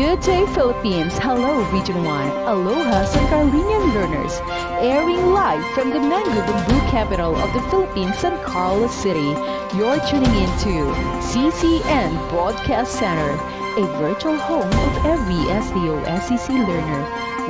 Good day, Philippines. Hello, Region 1. Aloha, San Carolinian learners. Airing live from the mango bamboo capital of the Philippines, San Carlos City. You're tuning into CCN Broadcast Center, a virtual home of every SDO-SEC learner,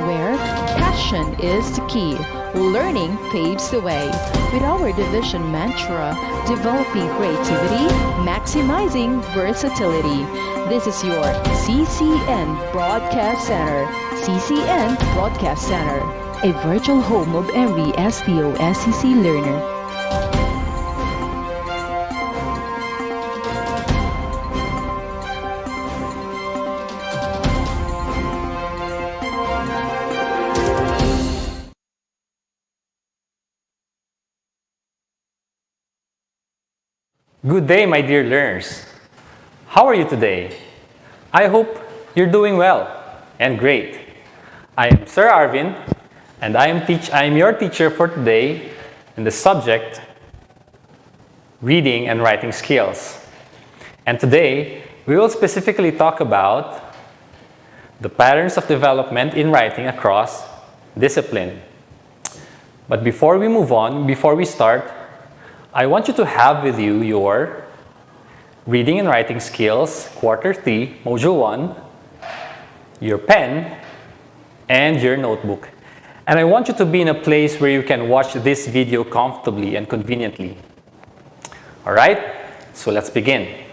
where passion is the key. Learning paves the way. With our division mantra, developing creativity, maximizing versatility. This is your CCN Broadcast Center. CCN Broadcast Center, a virtual home of every SDO-SEC learner. Good day, my dear learners. How are you today? I hope you're doing well and great. I am Sir Arvin, and I am your teacher for today in the subject reading and writing skills. And today, we will specifically talk about the patterns of development in writing across discipline. But before we move on, before we start, I want you to have with you your reading and writing skills, quarter 3, module 1, your pen, and your notebook. And I want you to be in a place where you can watch this video comfortably and conveniently. Alright, so let's begin.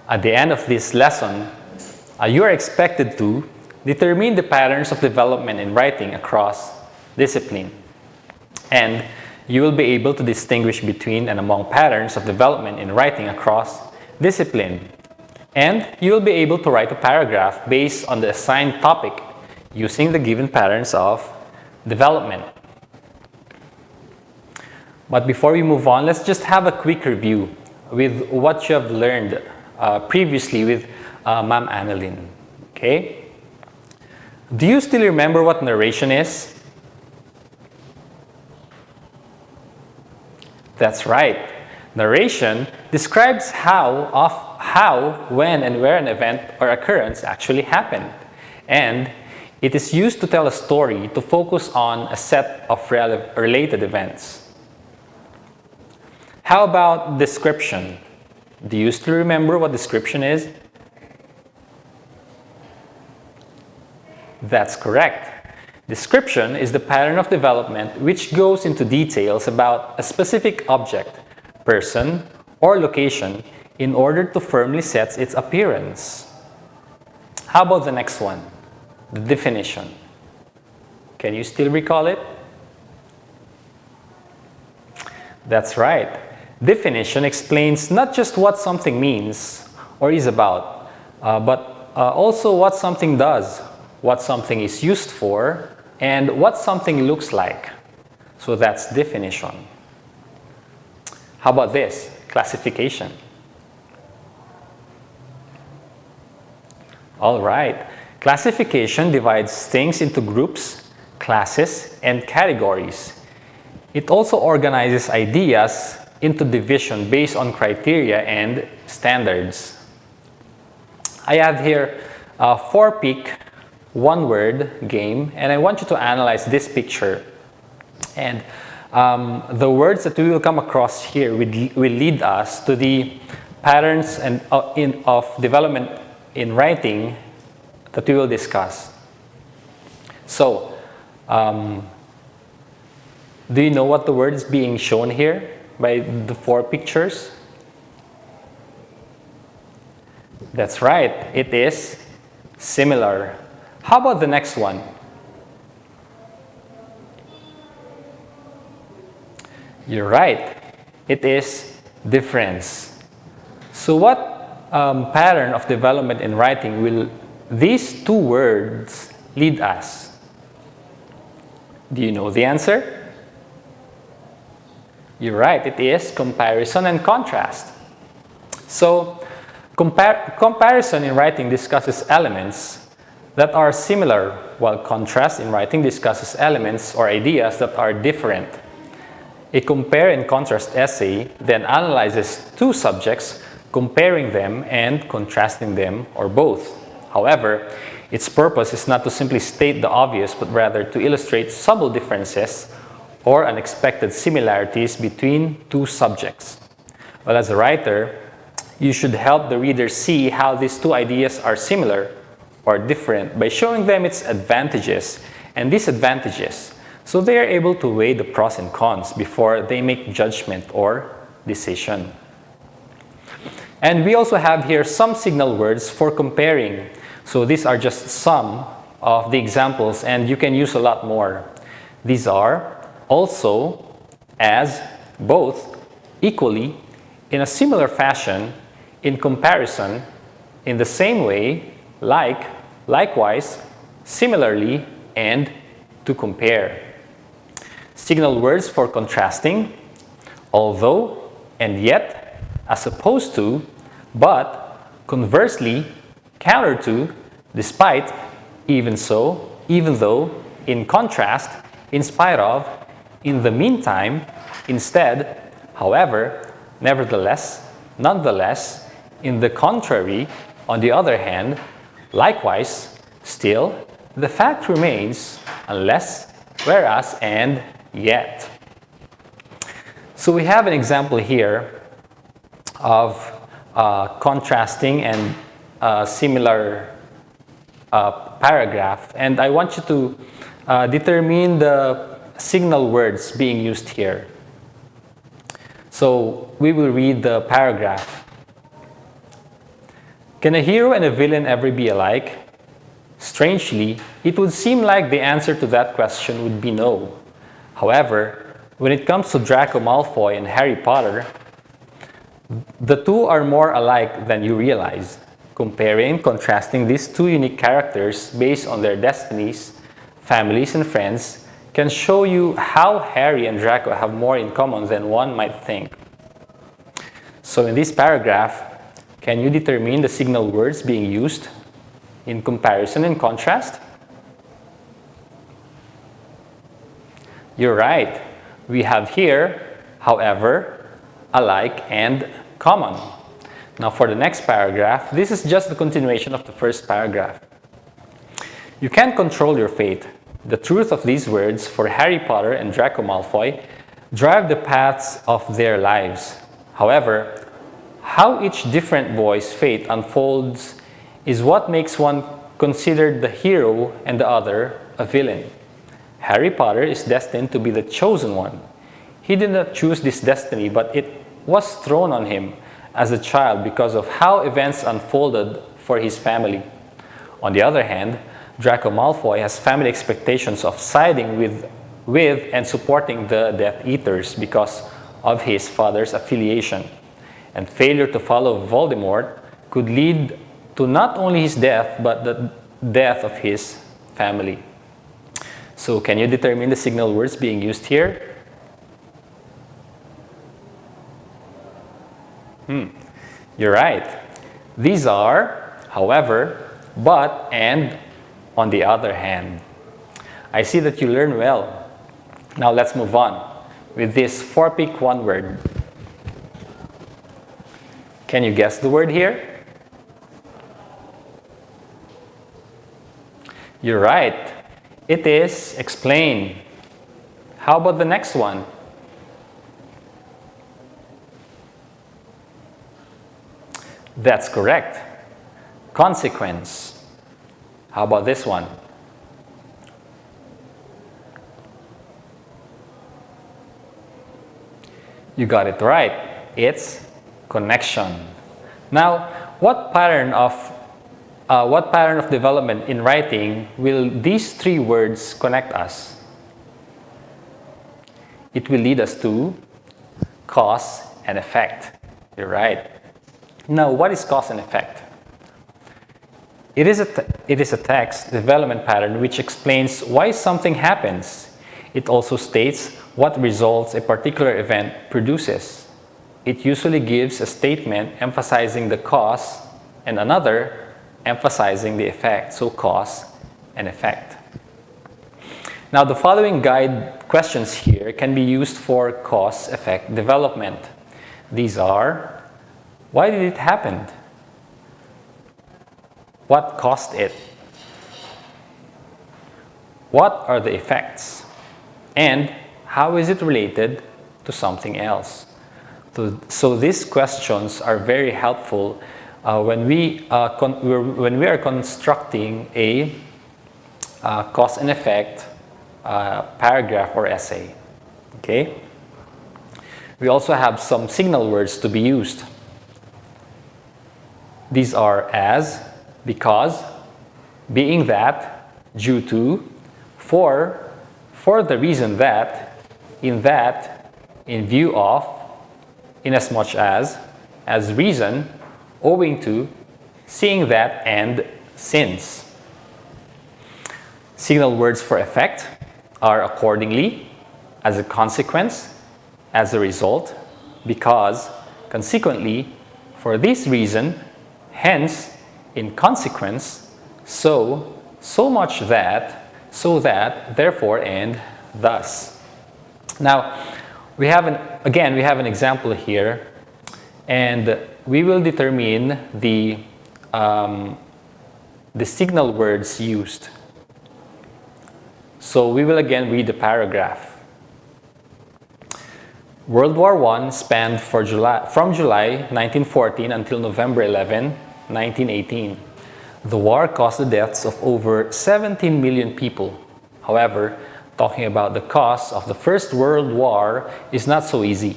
At the end of this lesson, you are expected to determine the patterns of development in writing across discipline. And you will be able to distinguish between and among patterns of development in writing across discipline. And you will be able to write a paragraph based on the assigned topic using the given patterns of development. But before we move on, let's just have a quick review with what you have learned previously with Ma'am Annalyn. Okay? Do you still remember what narration is? That's right. Narration describes how, when, and where an event or occurrence actually happened. And it is used to tell a story to focus on a set of related events. How about description? Do you still remember what description is? That's correct. Description is the pattern of development which goes into details about a specific object, person, or location in order to firmly set its appearance. How about the next one? The definition. Can you still recall it? That's right. Definition explains not just what something means or is about, but also what something does, what something is used for, and what something looks like. So that's definition. How about this? Classification. All right. Classification divides things into groups, classes, and categories. It also organizes ideas into division based on criteria and standards. I have here a 4-peak one-word game, and I want you to analyze this picture. And the words that we will come across here will lead us to the patterns and of development in writing that we will discuss. So, do you know what the word is being shown here by the 4 pictures? That's right, it is similar. How about the next one? You're right, it is difference. So what pattern of development in writing will these 2 words lead us? Do you know the answer? You're right, it is comparison and contrast. So comparison in writing discusses elements that are similar, while contrast in writing discusses elements or ideas that are different. A compare and contrast essay then analyzes 2 subjects, comparing them and contrasting them, or both. However, its purpose is not to simply state the obvious, but rather to illustrate subtle differences or unexpected similarities between two subjects. Well, as a writer, you should help the reader see how these two ideas are similar or different by showing them its advantages and disadvantages, so they are able to weigh the pros and cons before they make judgment or decision. And we also have here some signal words for comparing. So these are just some of the examples, and you can use a lot more. These are also, as, both, equally, in a similar fashion, in comparison, in the same way, like, likewise, similarly, and to compare. Signal words for contrasting: although and yet, as opposed to, but, conversely, counter to, despite, even so, even though, in contrast, in spite of, in the meantime, instead, however, nevertheless, nonetheless, in the contrary, on the other hand, likewise, still, the fact remains, unless, whereas, and yet. So we have an example here of contrasting and similar paragraph, and I want you to determine the signal words being used here. So we will read the paragraph. Can a hero and a villain ever be alike? Strangely, it would seem like the answer to that question would be no. However, when it comes to Draco Malfoy and Harry Potter, the two are more alike than you realize. Comparing, contrasting these two unique characters based on their destinies, families, and friends can show you how Harry and Draco have more in common than one might think. So in this paragraph, can you determine the signal words being used in comparison and contrast? You're right. We have here, however, alike, and common. Now for the next paragraph, this is just the continuation of the first paragraph. You can't control your fate. The truth of these words for Harry Potter and Draco Malfoy drive the paths of their lives. However, how each different boy's fate unfolds is what makes one considered the hero and the other a villain. Harry Potter is destined to be the chosen one. He did not choose this destiny, but it was thrown on him as a child because of how events unfolded for his family. On the other hand, Draco Malfoy has family expectations of siding with and supporting the Death Eaters because of his father's affiliation. And failure to follow Voldemort could lead to not only his death, but the death of his family. So can you determine the signal words being used here? You're right. These are, however, but, and, on the other hand. I see that you learn well. Now let's move on with this 4-pick one word. Can you guess the word here? You're right. It is explain. How about the next one? That's correct. Consequence. How about this one? You got it right. It's connection. Now, what pattern of development in writing will these three words connect us? It will lead us to cause and effect. You're right. Now, what is cause and effect? It is a text development pattern which explains why something happens. It also states what results a particular event produces. It usually gives a statement emphasizing the cause and another emphasizing the effect. So cause and effect. Now the following guide questions here can be used for cause-effect development. These are: why did it happen? What caused it? What are the effects? And how is it related to something else? So these questions are very helpful when we are constructing a cause and effect paragraph or essay. Okay? We also have some signal words to be used. These are as, because, being that, due to, for the reason that, in view of, inasmuch as reason, owing to, seeing that, and since. Signal words for effect are accordingly, as a consequence, as a result, because, consequently, for this reason, hence, in consequence, so much that, so that, therefore, and thus. Now, we have an example here, and we will determine the signal words used. So we will again read the paragraph. World War I spanned from July 1914 until November 11, 1918. The war caused the deaths of over 17 million people. However, talking about the cause of the First World War is not so easy.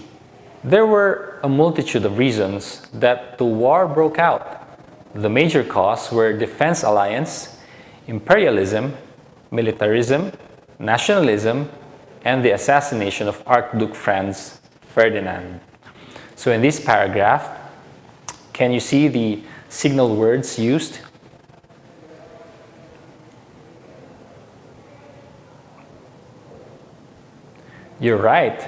There were a multitude of reasons that the war broke out. The major causes were defense alliance, imperialism, militarism, nationalism, and the assassination of Archduke Franz Ferdinand. So in this paragraph, can you see the signal words used? You're right.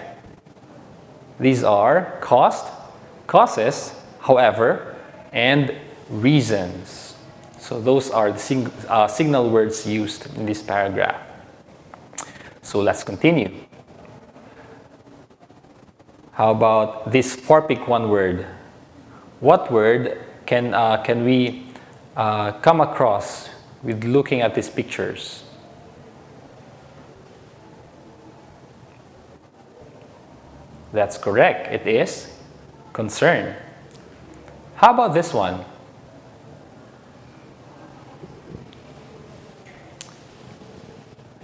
These are causes, however, and reasons. So those are the signal words used in this paragraph. So let's continue. How about this 4-pick one word? What word can we come across with looking at these pictures? That's correct. It is concern. How about this one?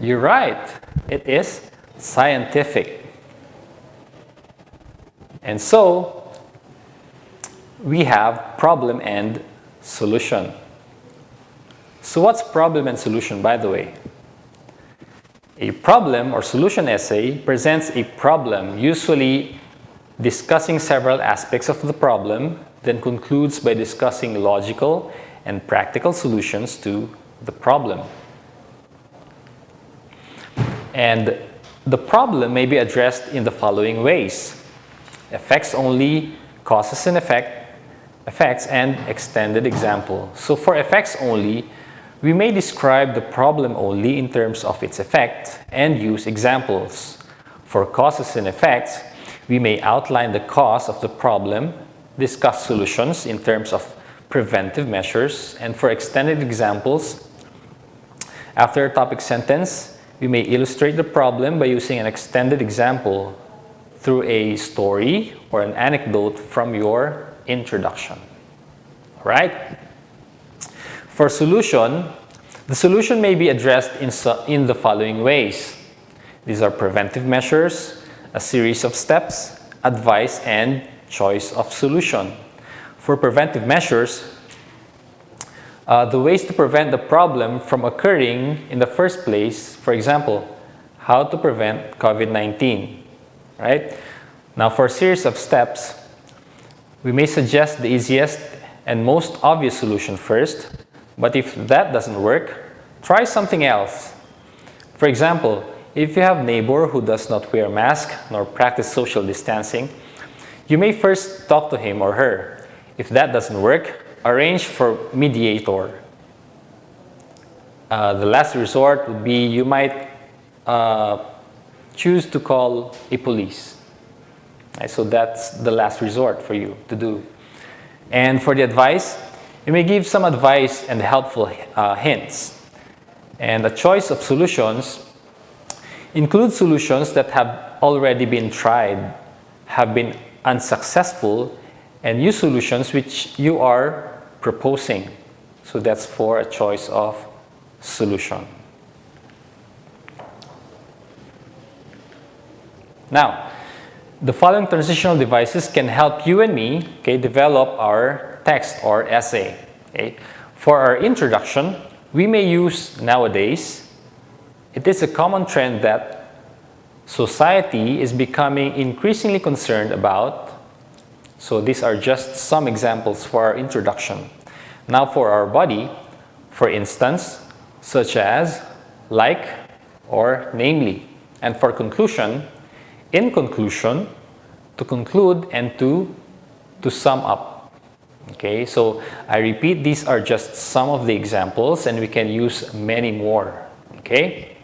You're right. It is scientific. And so, we have problem and solution. So what's problem and solution, by the way? A problem or solution essay presents a problem, usually discussing several aspects of the problem, then concludes by discussing logical and practical solutions to the problem. And the problem may be addressed in the following ways: effects only, causes and effects, and extended example. So for effects only, we may describe the problem only in terms of its effect and use examples. For causes and effects, we may outline the cause of the problem, discuss solutions in terms of preventive measures, and for extended examples, after a topic sentence, we may illustrate the problem by using an extended example through a story or an anecdote from your introduction. All right? For solution, the solution may be addressed in the following ways. These are preventive measures, a series of steps, advice, and choice of solution. For preventive measures, the ways to prevent the problem from occurring in the first place, for example, how to prevent COVID-19, right? Now, for a series of steps, we may suggest the easiest and most obvious solution first, but if that doesn't work, try something else. For example, if you have a neighbor who does not wear a mask nor practice social distancing, you may first talk to him or her. If that doesn't work, arrange for mediator. The last resort would be you might choose to call a police. Right, so that's the last resort for you to do. And for the advice, we may give some advice and helpful hints. And a choice of solutions includes solutions that have already been tried, have been unsuccessful, and new solutions which you are proposing. So that's for a choice of solution. Now, the following transitional devices can help you and me, develop our text or essay. For our introduction, we may use nowadays. It is a common trend that society is becoming increasingly concerned about. So these are just some examples for our introduction. Now for our body, for instance, such as like or namely. And for conclusion, in conclusion, to conclude, and to sum up. Okay, so I repeat, these are just some of the examples and we can use many more. Okay.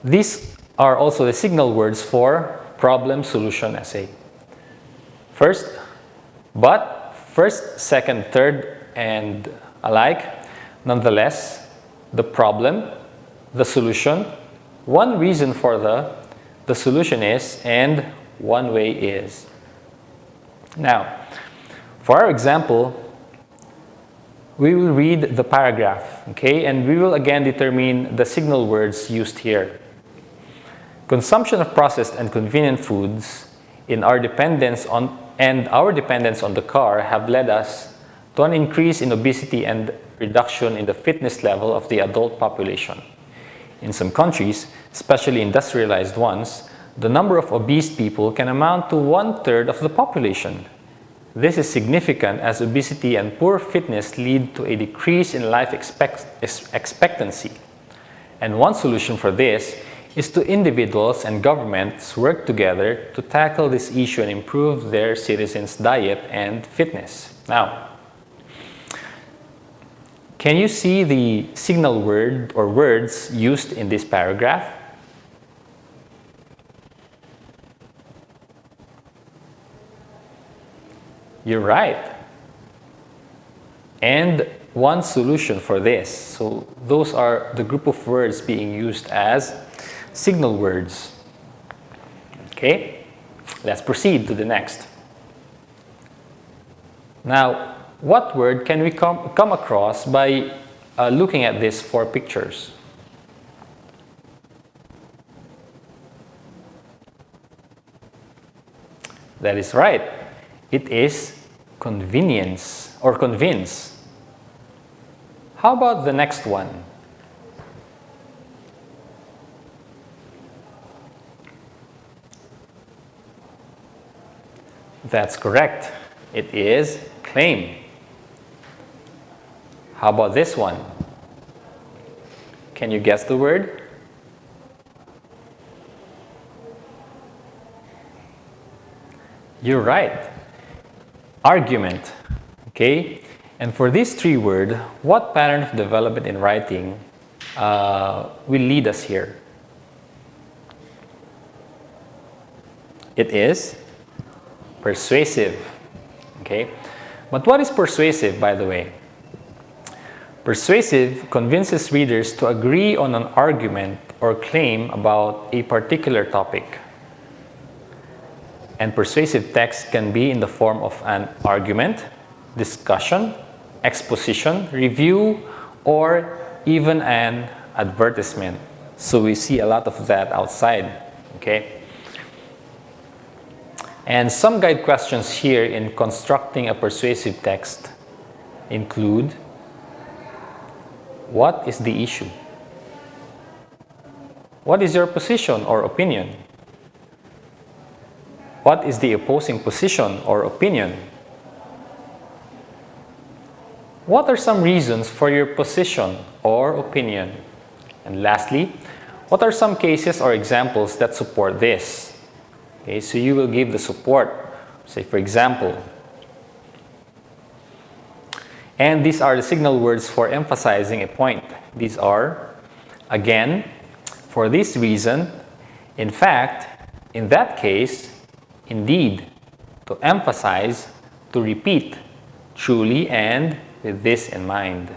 These are also the signal words for problem solution essay. First, but, first, second, third, and alike. Nonetheless, the problem, the solution, one reason for the solution is, and one way is. Now, for our example, we will read the paragraph, and we will again determine the signal words used here. Consumption of processed and convenient foods in our dependence on the car have led us to an increase in obesity and reduction in the fitness level of the adult population. In some countries, especially industrialized ones, the number of obese people can amount to 1/3 of the population. This is significant as obesity and poor fitness lead to a decrease in life expectancy. And one solution for this is to individuals and governments work together to tackle this issue and improve their citizens' diet and fitness. Now, can you see the signal word or words used in this paragraph? You're right. And one solution for this. So those are the group of words being used as signal words. Okay, let's proceed to the next. Now, what word can we come across by looking at these 4 pictures? That is right. It is convenience or convince. How about the next one? That's correct. It is claim. How about this one? Can you guess the word? You're right. Argument. Okay? And for these 3 words, what pattern of development in writing will lead us here? It is persuasive. Okay? But what is persuasive, by the way? Persuasive convinces readers to agree on an argument or claim about a particular topic. And persuasive text can be in the form of an argument, discussion, exposition, review, or even an advertisement. So we see a lot of that outside. Okay? And some guide questions here in constructing a persuasive text include: what is the issue? What is your position or opinion? What is the opposing position or opinion? What are some reasons for your position or opinion? And lastly, what are some cases or examples that support this? Okay, so you will give the support. Say, for example, and these are the signal words for emphasizing a point. These are, again, for this reason, in fact, in that case, indeed, to emphasize, to repeat, truly, and with this in mind.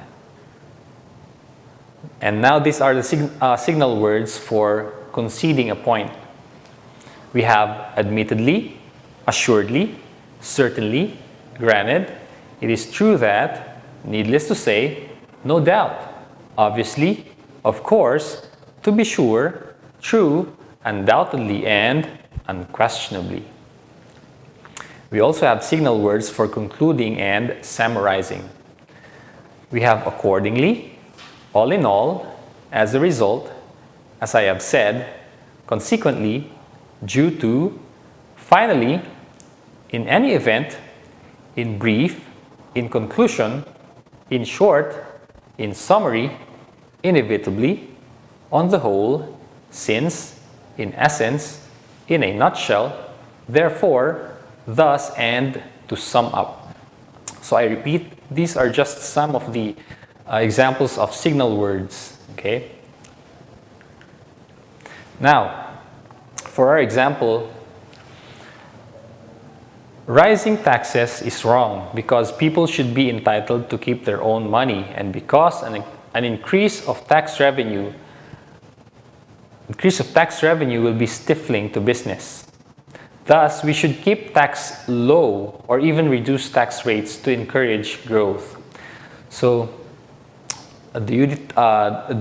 And now these are the signal words for conceding a point. We have admittedly, assuredly, certainly, granted, it is true that, needless to say, no doubt, obviously, of course, to be sure, true, undoubtedly, and unquestionably. We also have signal words for concluding and summarizing. We have accordingly, all in all, as a result, as I have said, consequently, due to, finally, in any event, in brief, in conclusion, in short, in summary, inevitably, on the whole, since, in essence, in a nutshell, therefore, thus, and to sum up. So I repeat, these are just some of the examples of signal words. Okay. Now, for our example, rising taxes is wrong because people should be entitled to keep their own money, and because an increase of tax revenue will be stifling to business. Thus, we should keep tax low or even reduce tax rates to encourage growth. So, do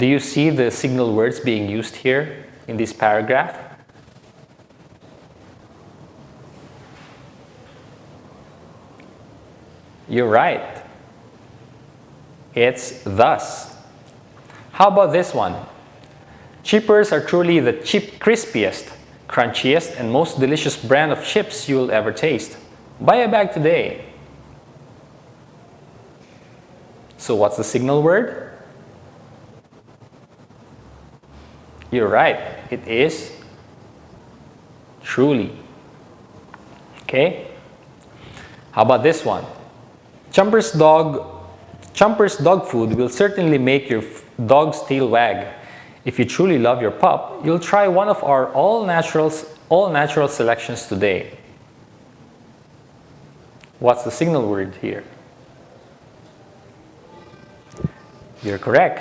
you see the signal words being used here in this paragraph? You're right. It's thus. How about this one? Chippers are truly the crispiest, crunchiest, and most delicious brand of chips you will ever taste. Buy a bag today. So what's the signal word? You're right. It is truly. Okay? How about this one? Chumper's dog food will certainly make your dog's tail wag. If you truly love your pup, you'll try one of our all natural selections today. What's the signal word here? You're correct.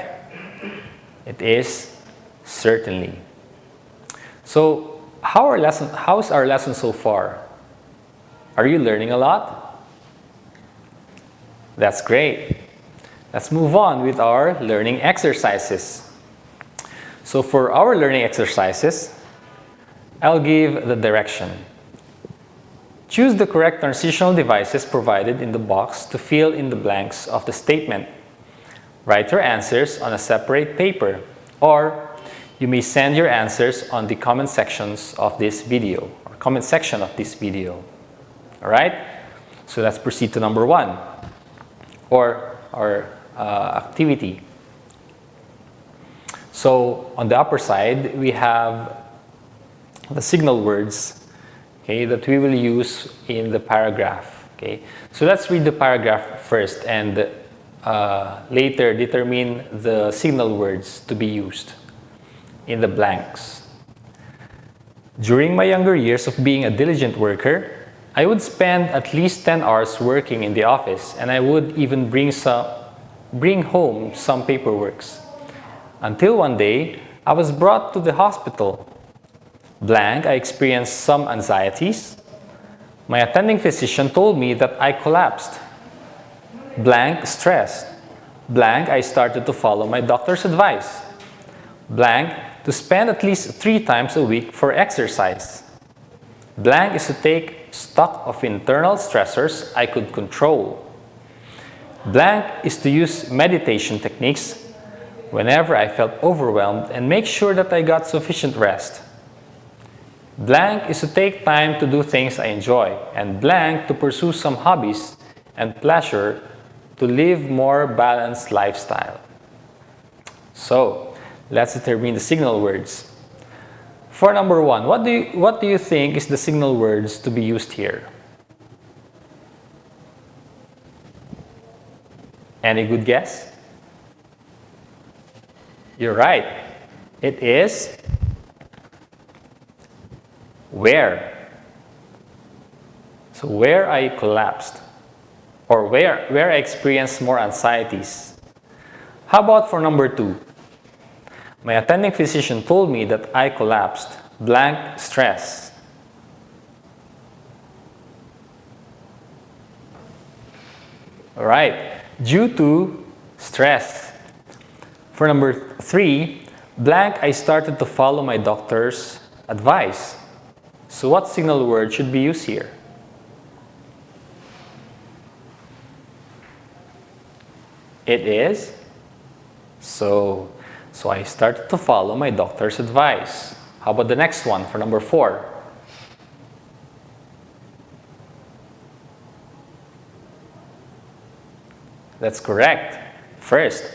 It is certainly. So, how's our lesson so far? Are you learning a lot? That's great. Let's move on with our learning exercises. So for our learning exercises, I'll give the direction. Choose the correct transitional devices provided in the box to fill in the blanks of the statement. Write your answers on a separate paper, or you may send your answers on the comment sections of this video, or comment section of this video. All right? So let's proceed to number 1, or our activity. So on the upper side, we have the signal words, okay, that we will use in the paragraph. Okay, so let's read the paragraph first and later determine the signal words to be used in the blanks. During my younger years of being a diligent worker, I would spend at least 10 hours working in the office, and I would even bring home some paperworks. Until one day, I was brought to the hospital. Blank, I experienced some anxieties. My attending physician told me that I collapsed. Blank, stressed. Blank, I started to follow my doctor's advice. Blank, to spend at least 3 times a week for exercise. Blank is to take stock of internal stressors I could control. Blank is to use meditation techniques whenever I felt overwhelmed and make sure that I got sufficient rest. Blank is to take time to do things I enjoy, and blank to pursue some hobbies and pleasure to live more balanced lifestyle. So, let's determine the signal words. For number 1, what do you think is the signal words to be used here? Any good guess? You're right. It is where. So where I collapsed, or where I experience more anxieties. How about for number 2? My attending physician told me that I collapsed, blank stress. All right, due to stress. For number 3, blank, I started to follow my doctor's advice. So what signal word should be used here? It is so I started to follow my doctor's advice. How about the next one for number 4? That's correct. First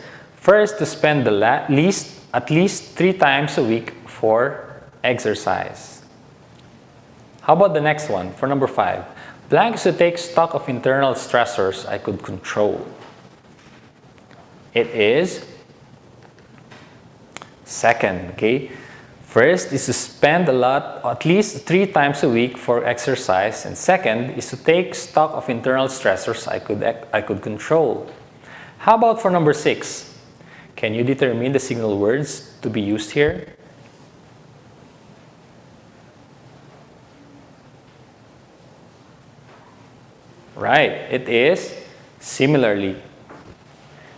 to spend at least 3 times a week for exercise. How about the next one for number 5? Blank is to take stock of internal stressors I could control. It is second, okay? First is to spend at least 3 times a week for exercise, and second is to take stock of internal stressors I could control. How about for number 6? Can you determine the signal words to be used here? Right, it is similarly.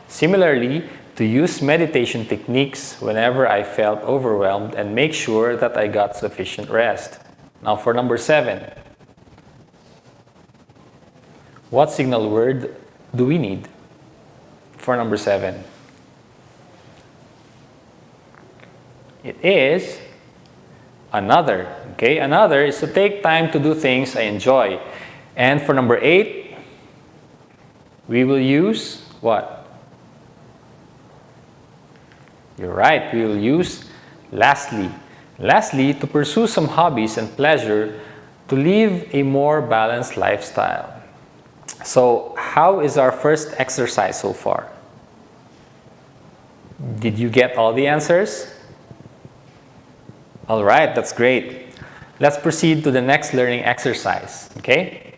Similarly, to use meditation techniques whenever I felt overwhelmed and make sure that I got sufficient rest. Now for number 7. What signal word do we need for number 7? It is another. Okay, another is to take time to do things I enjoy. And for number 8, we will use what? You're right, we will use lastly. Lastly, to pursue some hobbies and pleasure to live a more balanced lifestyle. So, how is our first exercise so far? Did you get all the answers? All right, that's great. Let's proceed to the next learning exercise, okay?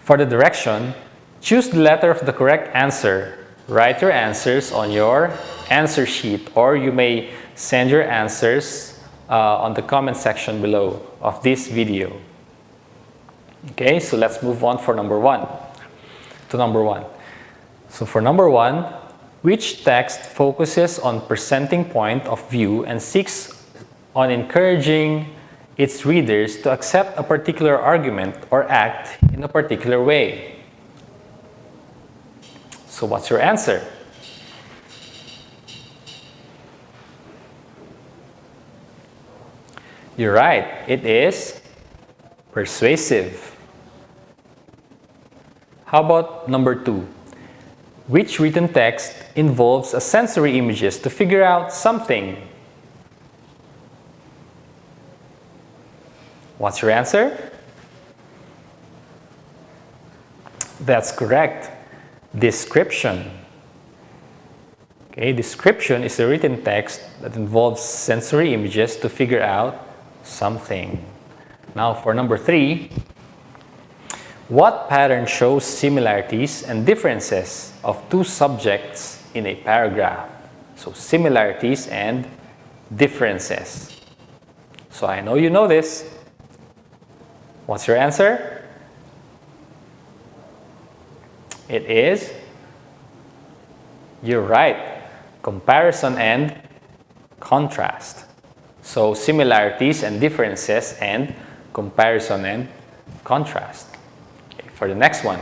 For the direction, choose the letter of the correct answer. Write your answers on your answer sheet, or you may send your answers on the comment section below of this video. Okay, so let's move on for number 1. So for number 1, which text focuses on presenting point of view and seeks on encouraging its readers to accept a particular argument or act in a particular way? So what's your answer? You're right, it is persuasive. How about number 2? Which written text involves a sensory images to figure out something? What's your answer? That's correct. Description. Okay, description is a written text that involves sensory images to figure out something. Now for number 3, what pattern shows similarities and differences of 2 subjects in a paragraph? So similarities and differences. So I know you know this. What's your answer? It is, you're right, comparison and contrast. So similarities and differences and comparison and contrast. Okay, for the next one,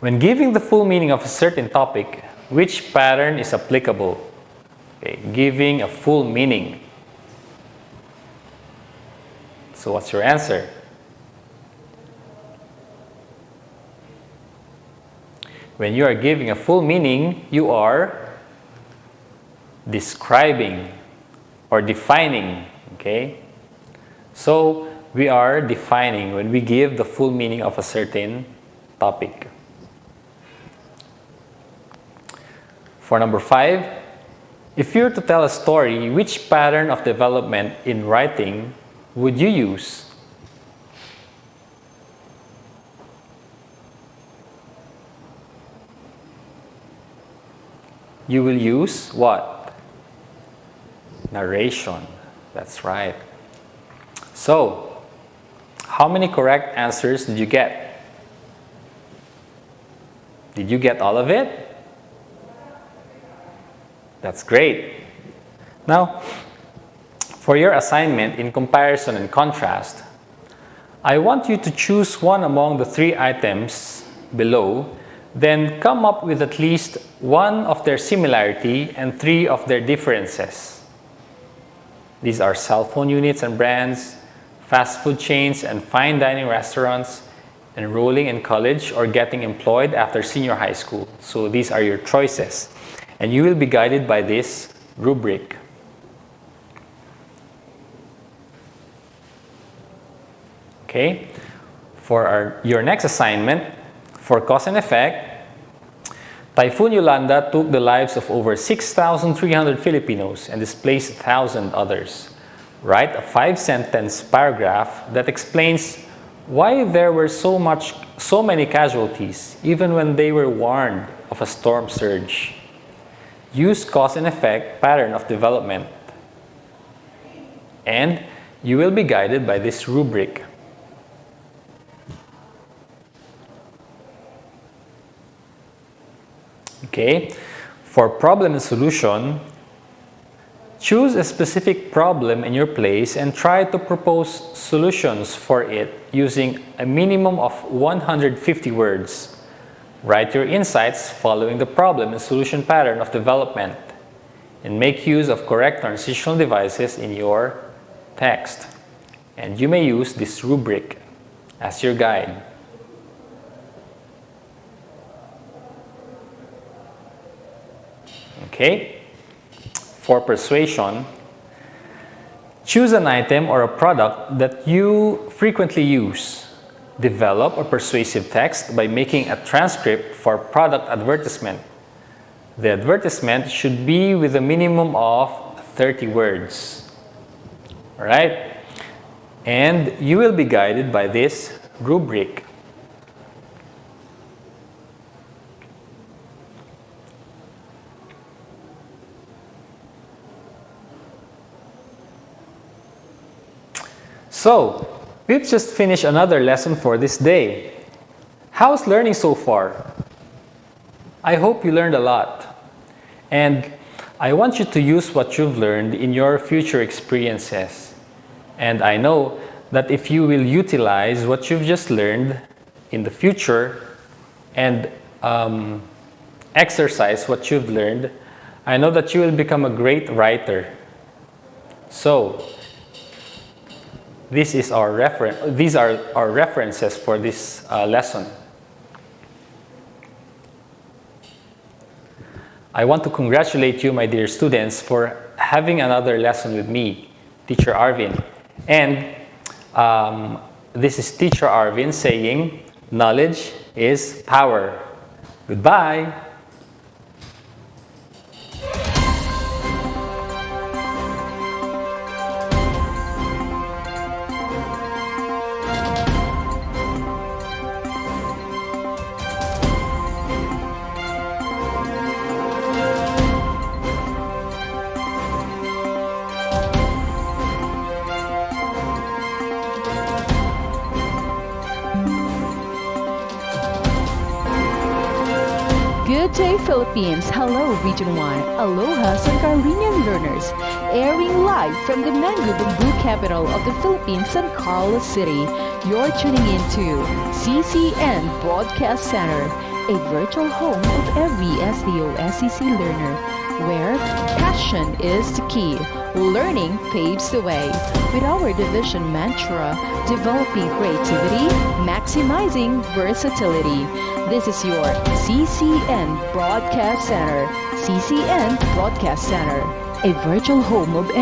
when giving the full meaning of a certain topic, which pattern is applicable? Okay, giving a full meaning. So what's your answer? When you are giving a full meaning, you are describing or defining, okay? So, we are defining when we give the full meaning of a certain topic. For number 5, if you're to tell a story, which pattern of development in writing would you use? you will use what? Narration. That's right. So, how many correct answers did you get? Did you get all of it? That's great. Now, for your assignment in comparison and contrast, I want you to choose one among the 3 items below, then come up with at least 1 of their similarity and 3 of their differences. These are cell phone units and brands, fast food chains and fine dining restaurants, enrolling in college or getting employed after senior high school. So these are your choices. And you will be guided by this rubric. Okay? For your next assignment, for cause and effect, Typhoon Yolanda took the lives of over 6,300 Filipinos and displaced 1,000 others. Write a 5-sentence paragraph that explains why there were so many casualties, even when they were warned of a storm surge. Use cause and effect pattern of development. And you will be guided by this rubric. Okay, for problem and solution, choose a specific problem in your place and try to propose solutions for it using a minimum of 150 words. Write your insights following the problem and solution pattern of development and make use of correct transitional devices in your text. And you may use this rubric as your guide. Okay? For persuasion, choose an item or a product that you frequently use. Develop a persuasive text by making a transcript for product advertisement. The advertisement should be with a minimum of 30 words. Alright? And you will be guided by this rubric. So, we've just finished another lesson for this day. How's learning so far? I hope you learned a lot. And I want you to use what you've learned in your future experiences. And I know that if you will utilize what you've just learned in the future and exercise what you've learned, I know that you will become a great writer. So, these are our references for this lesson. I want to congratulate you, my dear students, for having another lesson with me, Teacher Arvin. And this is Teacher Arvin saying, knowledge is power. Goodbye. Good day, Philippines. Hello, Region 1. Aloha, San Carlinian learners. Airing live from the mango bamboo capital of the Philippines, San Carlos City. You're tuning into CCN Broadcast Center, a virtual home of every SDO-SEC learner, where passion is the key. Learning paves the way. With our division mantra, developing creativity, maximizing versatility. This is your CCN Broadcast Center. CCN Broadcast Center, a virtual home of